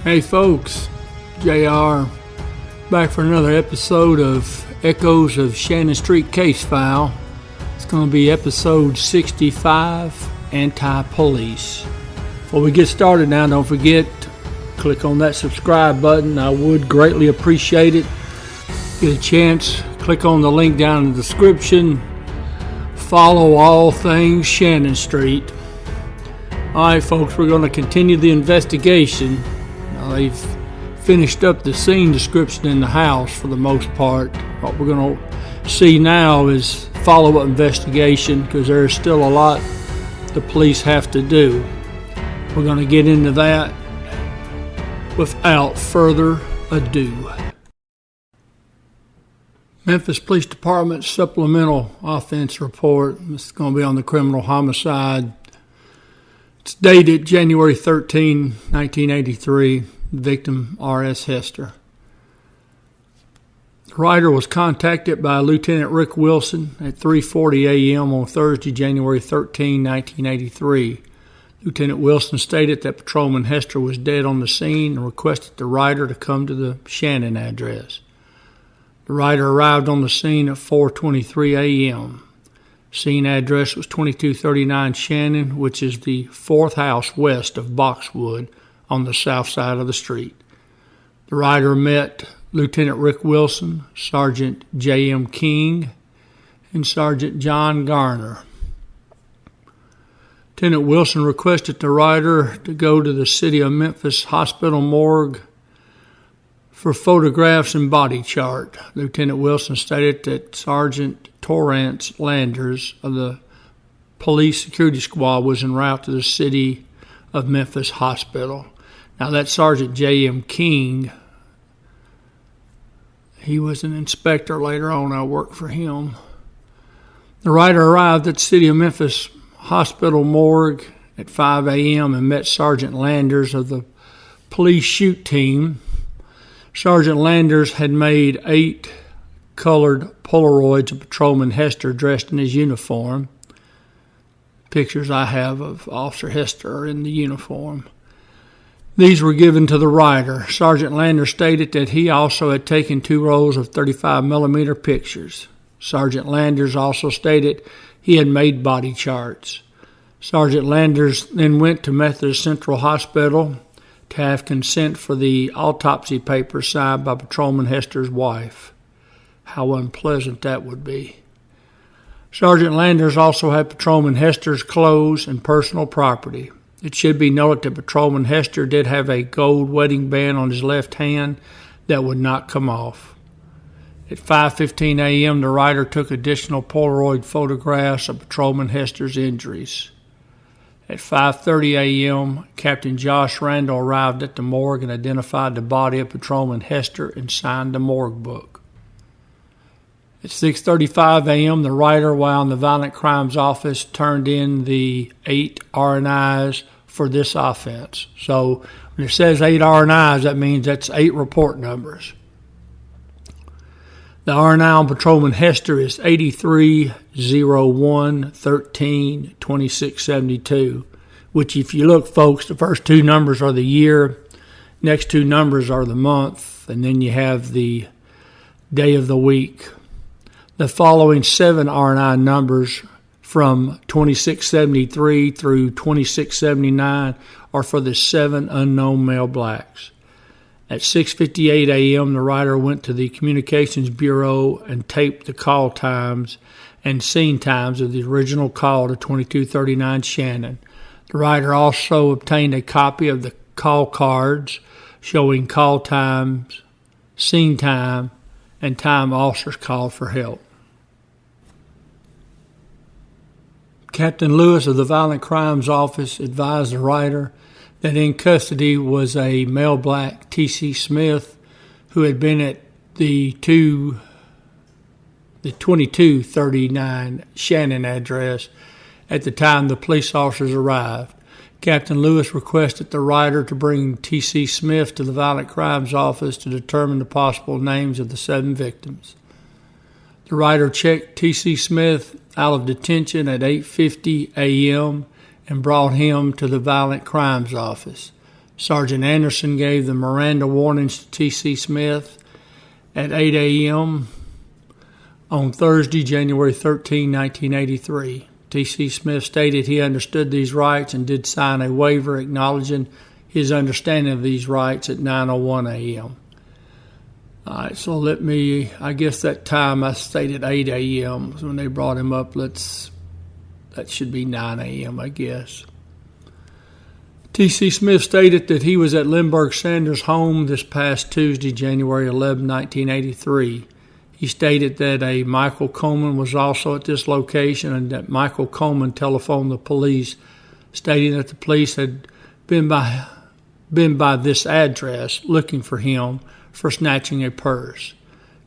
Hey folks, JR, back for another episode of Echoes of Shannon Street Case File. It's going to be episode 65, Anti-Police. Before we get started now, don't forget, click on that subscribe button. I would greatly appreciate it. Get a chance, click on the link down in the description. Follow all things Shannon Street. Alright folks, we're going to continue the investigation. They've finished up the scene description in the house for the most part. What we're going to see now is follow-up investigation, because there's still a lot the police have to do. We're going to get into that without further ado. Memphis Police Department Supplemental Offense Report. This is going to be on the criminal homicide. It's dated January 13, 1983. Victim R.S. Hester. The writer was contacted by Lieutenant Rick Wilson at 3:40 a.m. on Thursday, January 13, 1983. Lieutenant Wilson stated that Patrolman Hester was dead on the scene and requested the writer to come to the Shannon address. The writer arrived on the scene at 4:23 a.m. Scene address was 2239 Shannon, which is the fourth house west of Boxwood on the south side of the street. The writer met Lieutenant Rick Wilson, Sergeant J.M. King, and Sergeant John Garner. Lieutenant Wilson requested the writer to go to the City of Memphis Hospital morgue for photographs and body chart. Lieutenant Wilson stated that Sergeant Torrance Landers of the Police Security Squad was en route to the City of Memphis Hospital. Now that Sergeant J.M. King, he was an inspector later on. I worked for him. The writer arrived at the City of Memphis Hospital morgue at 5 a.m. and met Sergeant Landers of the police shoot team. Sergeant Landers had made 8 colored Polaroids of Patrolman Hester dressed in his uniform. Pictures I have of Officer Hester are in the uniform. These were given to the writer. Sergeant Landers stated that he also had taken 2 rolls of 35mm pictures. Sergeant Landers also stated he had made body charts. Sergeant Landers then went to Methodist Central Hospital to have consent for the autopsy paper signed by Patrolman Hester's wife. How unpleasant that would be. Sergeant Landers also had Patrolman Hester's clothes and personal property. It should be noted that Patrolman Hester did have a gold wedding band on his left hand that would not come off. At 5:15 a.m., the writer took additional Polaroid photographs of Patrolman Hester's injuries. At 5:30 a.m., Captain Josh Randall arrived at the morgue and identified the body of Patrolman Hester and signed the morgue book. At 6:35 a.m., the writer, while in the Violent Crimes Office, turned in the 8 R&Is for this offense. So when it says 8 R&Is, that means that's 8 report numbers. The R&I on Patrolman Hester is 83-01-13-2672, which if you look, folks, the first 2 numbers are the year, next 2 numbers are the month, and then you have the day of the week. The following 7 R&I numbers from 2673 through 2679 are for the 7 unknown male blacks. At 6:58 a.m., the writer went to the Communications Bureau and taped the call times and scene times of the original call to 2239 Shannon. The writer also obtained a copy of the call cards showing call times, scene time, and time officers called for help. Captain Lewis of the Violent Crimes Office advised the writer that in custody was a male black, T.C. Smith, who had been at the 2239 Shannon address at the time the police officers arrived. Captain Lewis requested the writer to bring T.C. Smith to the Violent Crimes Office to determine the possible names of the 7 victims. The writer checked T.C. Smith out of detention at 8:50 a.m. and brought him to the Violent Crimes Office. Sergeant Anderson gave the Miranda warnings to T.C. Smith at 8 a.m. on Thursday, January 13, 1983. T.C. Smith stated he understood these rights and did sign a waiver acknowledging his understanding of these rights at 9:01 a.m. All right, so I guess that time I stated 8 a.m. when they brought him up. That should be 9 a.m., I guess. T.C. Smith stated that he was at Lindbergh Sanders' home this past Tuesday, January 11, 1983. He stated that a Michael Coleman was also at this location and that Michael Coleman telephoned the police, stating that the police had been by this address looking for him for snatching a purse.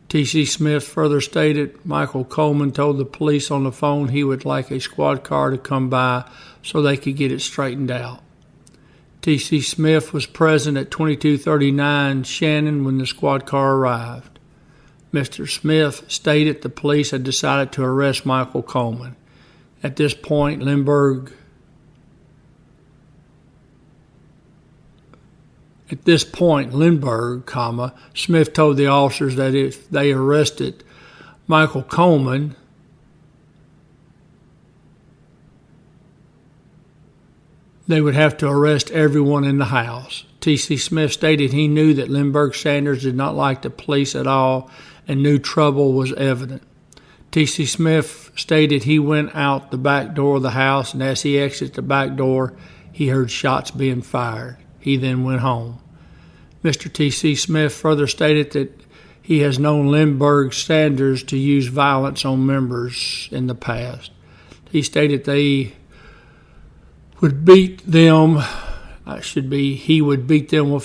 T.C. Smith further stated Michael Coleman told the police on the phone he would like a squad car to come by so they could get it straightened out. T.C. Smith was present at 2239 Shannon when the squad car arrived. Mr. Smith stated the police had decided to arrest Michael Coleman. At this point, Lindbergh, Smith told the officers that if they arrested Michael Coleman, they would have to arrest everyone in the house. T.C. Smith stated he knew that Lindbergh Sanders did not like the police at all and knew trouble was evident. T.C. Smith stated he went out the back door of the house, and as he exited the back door, he heard shots being fired. He then went home. Mr. T.C. Smith further stated that he has known Lindbergh Sanders to use violence on members in the past. He stated he would beat them with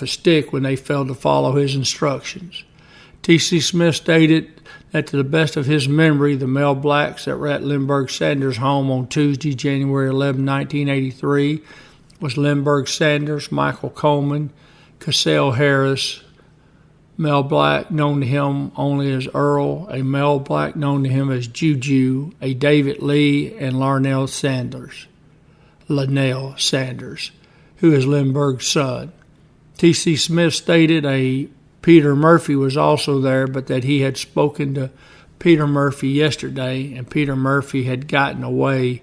a stick when they failed to follow his instructions. T.C. Smith stated that to the best of his memory, the male blacks that were at Lindbergh Sanders' home on Tuesday, January 11, 1983, was Lindbergh Sanders, Michael Coleman, Cassell Harris, male black known to him only as Earl, a male black known to him as Juju, a David Lee, and Larnell Sanders, who is Lindbergh's son. T.C. Smith stated a Peter Murphy was also there, but that he had spoken to Peter Murphy yesterday, and Peter Murphy had gotten away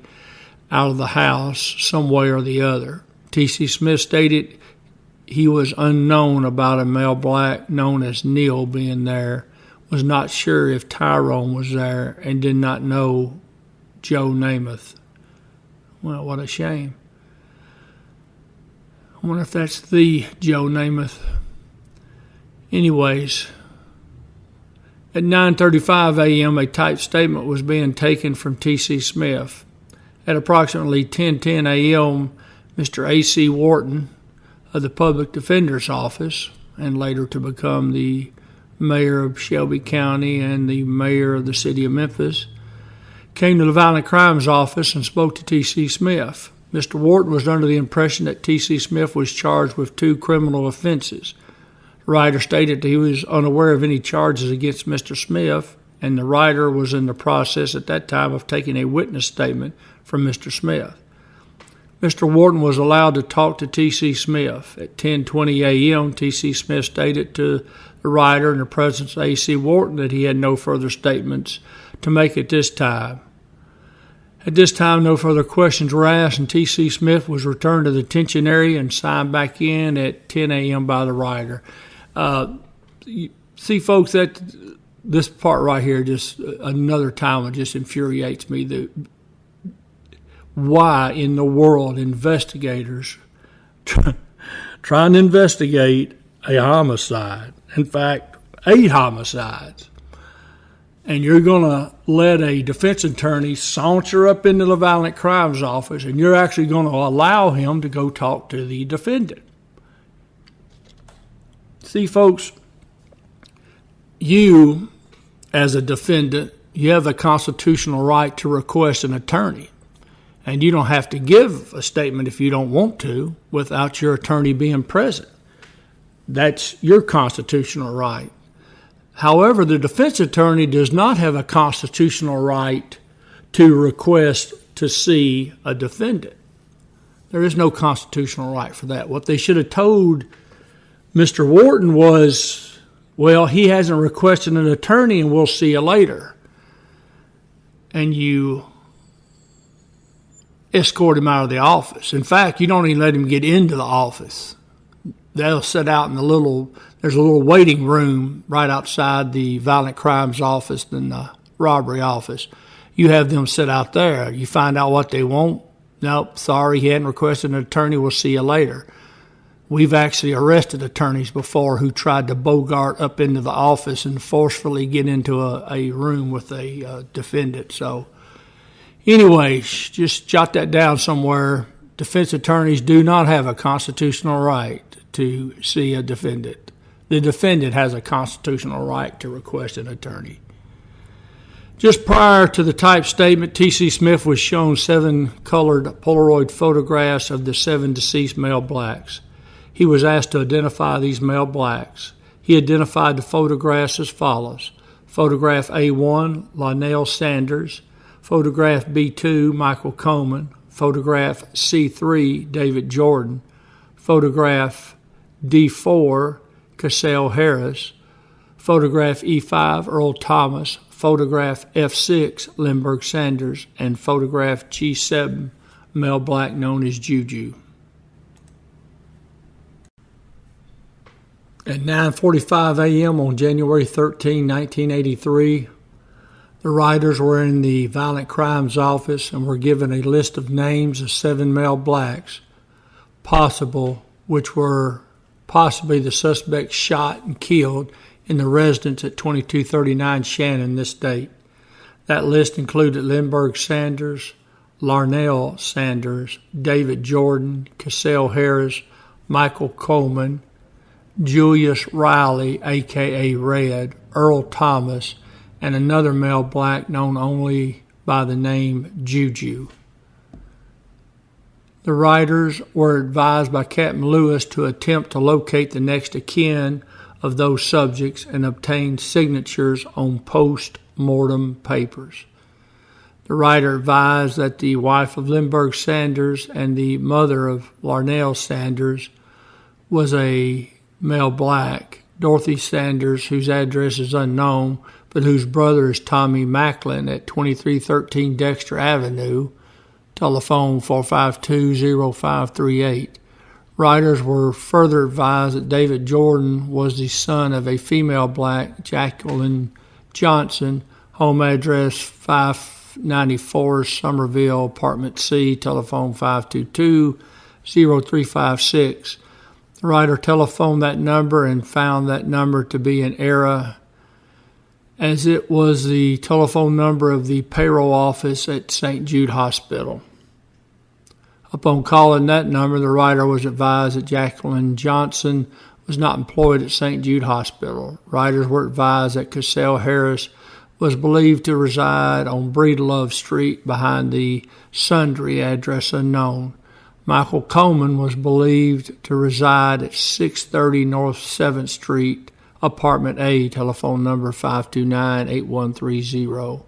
out of the house some way or the other. T.C. Smith stated he was unknown about a male black known as Neil being there, was not sure if Tyrone was there, and did not know Joe Namath. Well, what a shame. I wonder if that's the Joe Namath. Anyways, at 9:35 a.m., a typed statement was being taken from T.C. Smith. At approximately 10:10 a.m., Mr. A.C. Wharton of the Public Defender's Office, and later to become the mayor of Shelby County and the mayor of the city of Memphis, came to the Violent Crimes Office and spoke to T.C. Smith. Mr. Wharton was under the impression that T.C. Smith was charged with 2 criminal offenses. The writer stated that he was unaware of any charges against Mr. Smith, and the writer was in the process at that time of taking a witness statement from Mr. Smith. Mr. Wharton was allowed to talk to T.C. Smith. At 10:20 a.m., T.C. Smith stated to the writer in the presence of A.C. Wharton that he had no further statements to make at this time. At this time, no further questions were asked, and T.C. Smith was returned to the detention area and signed back in at 10 a.m. by the writer. See, folks, that this part right here, just another time, it just infuriates me. Why in the world investigators trying to investigate a homicide, in fact, 8 homicides, and you're going to let a defense attorney saunter up into the Violent Crimes Office, and you're actually going to allow him to go talk to the defendant. See, folks, you, as a defendant, you have the constitutional right to request an attorney. And you don't have to give a statement if you don't want to without your attorney being present. That's your constitutional right. However, the defense attorney does not have a constitutional right to request to see a defendant. There is no constitutional right for that. What they should have told Mr. Wharton was, well, he hasn't requested an attorney and we'll see you later. And you escort him out of the office. In fact, you don't even let him get into the office. They'll sit out in there's a little waiting room right outside the violent crimes office and the robbery office. You have them sit out there. You find out what they want. Nope, sorry, he hadn't requested an attorney. We'll see you later. We've actually arrested attorneys before who tried to bogart up into the office and forcefully get into a room with a defendant. So anyway, just jot that down somewhere. Defense attorneys do not have a constitutional right to see a defendant. The defendant has a constitutional right to request an attorney. Just prior to the type statement, T.C. Smith was shown 7 colored Polaroid photographs of the 7 deceased male blacks. He was asked to identify these male blacks. He identified the photographs as follows. Photograph A1, Lionel Sanders. Photograph B2, Michael Coleman. Photograph C3, David Jordan. Photograph D4, Cassell Harris. Photograph E5, Earl Thomas. Photograph F6, Lindbergh Sanders. And photograph G7, male black known as Juju. At 9:45 a.m. on January 13, 1983, the writers were in the Violent Crimes Office and were given a list of names of 7 male blacks, which were possibly the suspects shot and killed in the residence at 2239 Shannon this date. That list included Lindbergh Sanders, Larnell Sanders, David Jordan, Cassell Harris, Michael Coleman, Julius Riley, a.k.a. Red, Earl Thomas, and another male black known only by the name Juju. The writers were advised by Captain Lewis to attempt to locate the next of kin of those subjects and obtain signatures on post-mortem papers. The writer advised that the wife of Lindbergh Sanders and the mother of Larnell Sanders was a male black, Dorothy Sanders, whose address is unknown, but whose brother is Tommy Macklin at 2313 Dexter Avenue, telephone 452-0538. Writers were further advised that David Jordan was the son of a female black, Jacqueline Johnson, home address 594 Somerville, Apartment C, telephone 522-0356. The writer telephoned that number and found that number to be an error, as it was the telephone number of the payroll office at St. Jude Hospital. Upon calling that number, the writer was advised that Jacqueline Johnson was not employed at St. Jude Hospital. Writers were advised that Cassell Harris was believed to reside on Breedlove Street behind the Sundry, address unknown. Michael Coleman was believed to reside at 630 North 7th Street, Apartment A, telephone number 529-8130.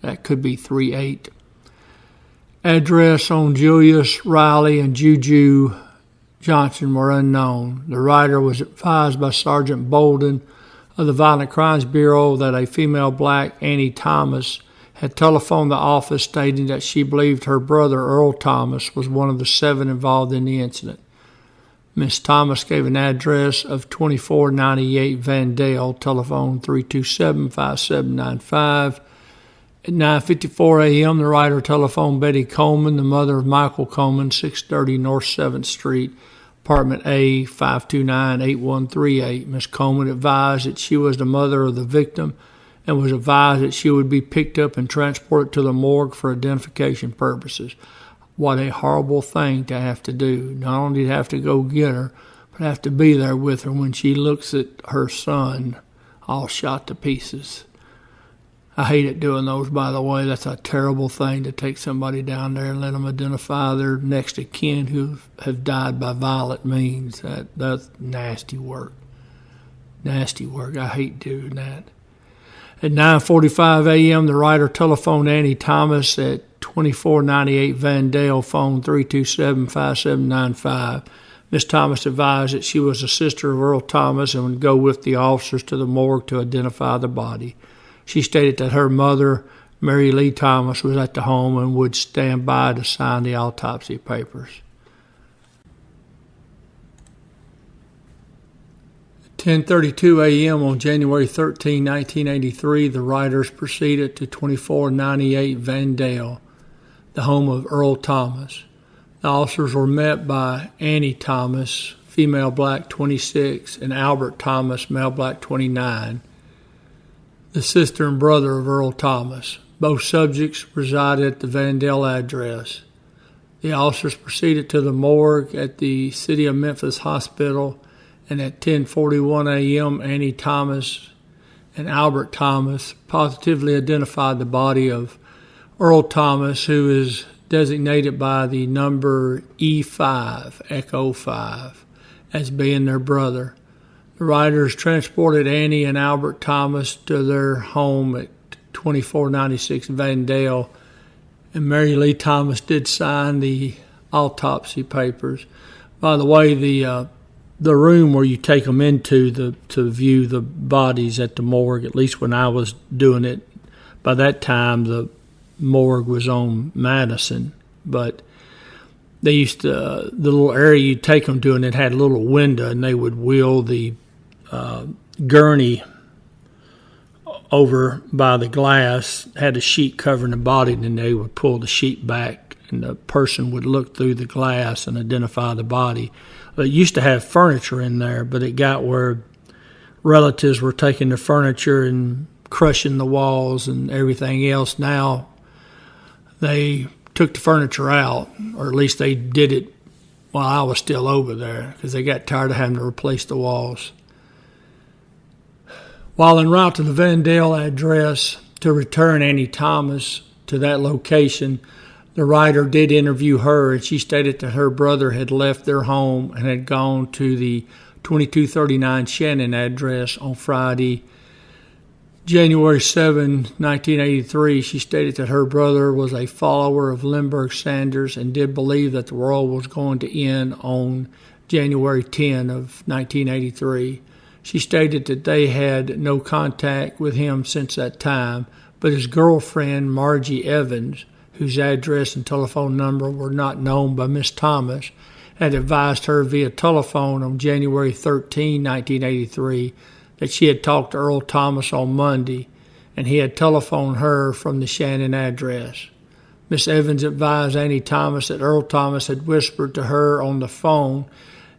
That could be 38. Address on Julius Riley and Juju Johnson were unknown. The writer was advised by Sergeant Bolden of the Violent Crimes Bureau that a female black, Annie Thomas, had telephoned the office stating that she believed her brother, Earl Thomas, was one of the 7 involved in the incident. Miss Thomas gave an address of 2498 Vandale, telephone 327-5795. At 9:54 a.m., the writer telephoned Betty Coleman, the mother of Michael Coleman, 630 North 7th Street, Apartment A, 529-8138. Miss Coleman advised that she was the mother of the victim and was advised that she would be picked up and transported to the morgue for identification purposes. What a horrible thing to have to do. Not only to have to go get her, but have to be there with her when she looks at her son all shot to pieces. I hated doing those, by the way. That's a terrible thing to take somebody down there and let them identify their next of kin who have died by violent means. That's nasty work. Nasty work. I hate doing that. At 9:45 a.m., the writer telephoned Annie Thomas at 2498 Vandale, phone 327-5795. Miss Thomas advised that she was a sister of Earl Thomas and would go with the officers to the morgue to identify the body. She stated that her mother, Mary Lee Thomas, was at the home and would stand by to sign the autopsy papers. 10:32 a.m. on January 13, 1983, the riders proceeded to 2498 Vandale, the home of Earl Thomas. The officers were met by Annie Thomas, female black 26, and Albert Thomas, male black 29, the sister and brother of Earl Thomas. Both subjects resided at the Vandale address. The officers proceeded to the morgue at the City of Memphis Hospital, and at 10:41 a.m., Annie Thomas and Albert Thomas positively identified the body of Earl Thomas, who is designated by the number E5, Echo 5, as being their brother. The riders transported Annie and Albert Thomas to their home at 2496 Vandale, and Mary Lee Thomas did sign the autopsy papers. By the way, the room where you take them into to view the bodies at the morgue, at least when I was doing it, by that time the morgue was on Madison, but they used to, the little area you'd take them to, and it had a little window, and they would wheel the gurney over by the glass, had a sheet covering the body, and then they would pull the sheet back, and the person would look through the glass and identify the body. It used to have furniture in there, but it got where relatives were taking the furniture and crushing the walls and everything else. Now they took the furniture out, or at least they did it while I was still over there, because they got tired of having to replace the walls. While en route to the Vandale address to return Annie Thomas to that location, the writer did interview her, and she stated that her brother had left their home and had gone to the 2239 Shannon address on Friday, January 7, 1983. She stated that her brother was a follower of Lindbergh Sanders and did believe that the world was going to end on January 10 of 1983. She stated that they had no contact with him since that time, but his girlfriend, Margie Evans, whose address and telephone number were not known by Miss Thomas, had advised her via telephone on January 13, 1983, that she had talked to Earl Thomas on Monday, and he had telephoned her from the Shannon address. Miss Evans advised Annie Thomas that Earl Thomas had whispered to her on the phone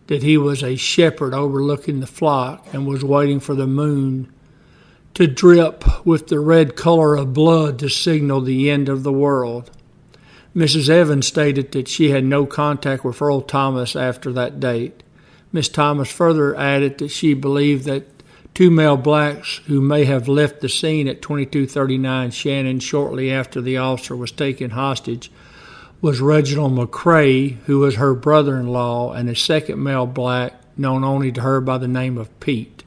that he was a shepherd overlooking the flock and was waiting for the moon to drip with the red color of blood to signal the end of the world. Mrs. Evans stated that she had no contact with Earl Thomas after that date. Miss Thomas further added that she believed that two male blacks who may have left the scene at 2239 Shannon shortly after the officer was taken hostage was Reginald McCrae, who was her brother-in-law, and a second male black known only to her by the name of Pete.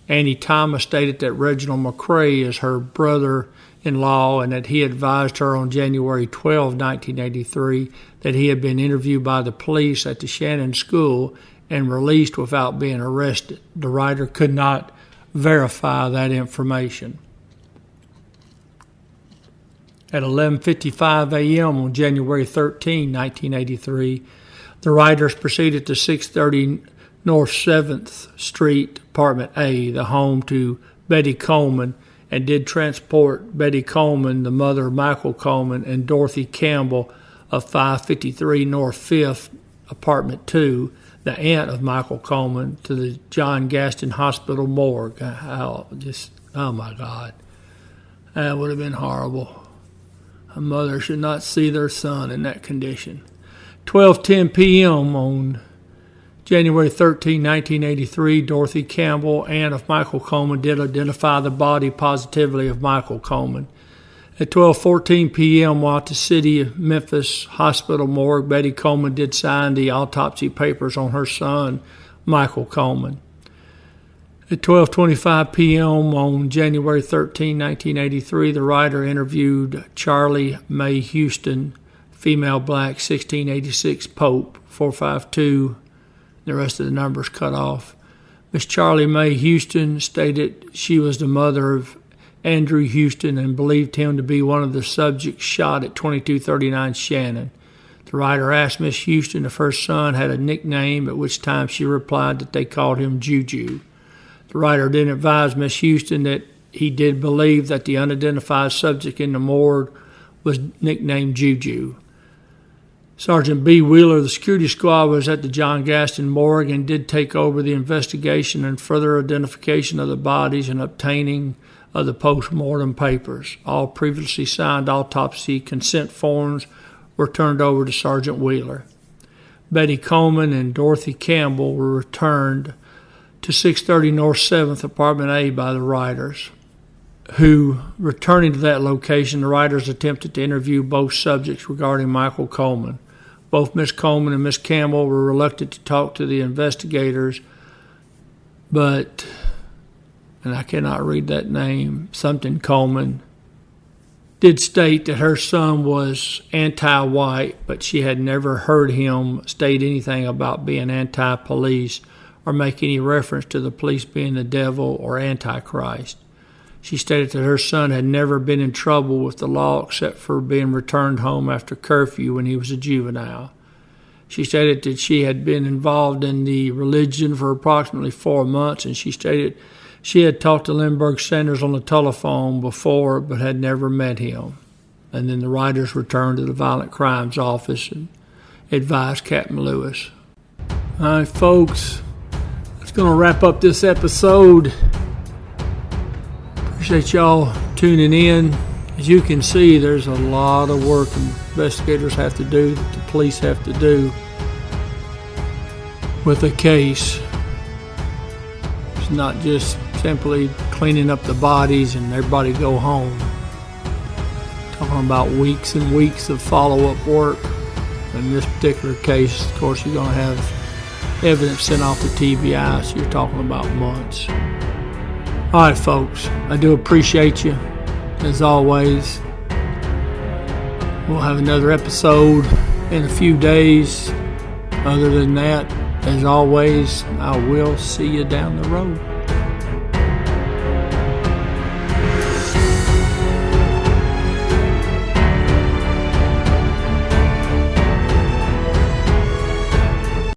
Annie Thomas stated that Reginald McCrae is her brother-in-law and that he advised her on January 12, 1983, that he had been interviewed by the police at the Shannon School and released without being arrested. The writer could not verify that information. At 11:55 a.m. on January 13, 1983, the writers proceeded to 630 North 7th Street, Apartment A, the home to Betty Coleman, and did transport Betty Coleman, the mother of Michael Coleman, and Dorothy Campbell of 553 North 5th, Apartment 2, the aunt of Michael Coleman, to the John Gaston Hospital morgue. Oh my God. That would have been horrible. A mother should not see their son in that condition. 12:10 p.m. on January 13, 1983, Dorothy Campbell, aunt of Michael Coleman, did identify the body positively of Michael Coleman. At 12:14 p.m., while at the City of Memphis Hospital morgue, Betty Coleman did sign the autopsy papers on her son, Michael Coleman. At 12:25 p.m. on January 13, 1983, the writer interviewed Charlie Mae Houston, female black, 1686 Pope, 452. The rest of the numbers cut off. Miss Charlie Mae Houston stated she was the mother of Andrew Houston and believed him to be one of the subjects shot at 2239 Shannon. The writer asked Miss Houston if her son had a nickname, at which time she replied that they called him Juju. The writer then advised Miss Houston that he did believe that the unidentified subject in the morgue was nicknamed Juju. Sergeant B. Wheeler, the security squad, was at the John Gaston morgue and did take over the investigation and further identification of the bodies and obtaining of the post-mortem papers. All previously signed autopsy consent forms were turned over to Sergeant Wheeler. Betty Coleman and Dorothy Campbell were returned to 630 North 7th, Apartment A by the writers, who, returning to that location, the writers attempted to interview both subjects regarding Michael Coleman. Both Miss Coleman and Miss Campbell were reluctant to talk to the investigators, but, and I cannot read that name, something Coleman, did state that her son was anti-white, but she had never heard him state anything about being anti-police or make any reference to the police being the devil or Antichrist. She stated that her son had never been in trouble with the law except for being returned home after curfew when he was a juvenile. She stated that she had been involved in the religion for approximately 4 months, and she stated she had talked to Lindbergh Sanders on the telephone before but had never met him. And then the writers returned to the Violent Crimes Office and advised Captain Lewis. All right, folks. Going to wrap up this episode. Appreciate y'all tuning in. As you can see, there's a lot of work investigators have to do, that the police have to do with a case. It's not just simply cleaning up the bodies and everybody go home. Talking about weeks and weeks of follow-up work. In this particular case, of course, you're going to have evidence sent off to TBI, so you're talking about months. All right, folks, I do appreciate you. As always, we'll have another episode in a few days. Other than that, as always, I will see you down the road.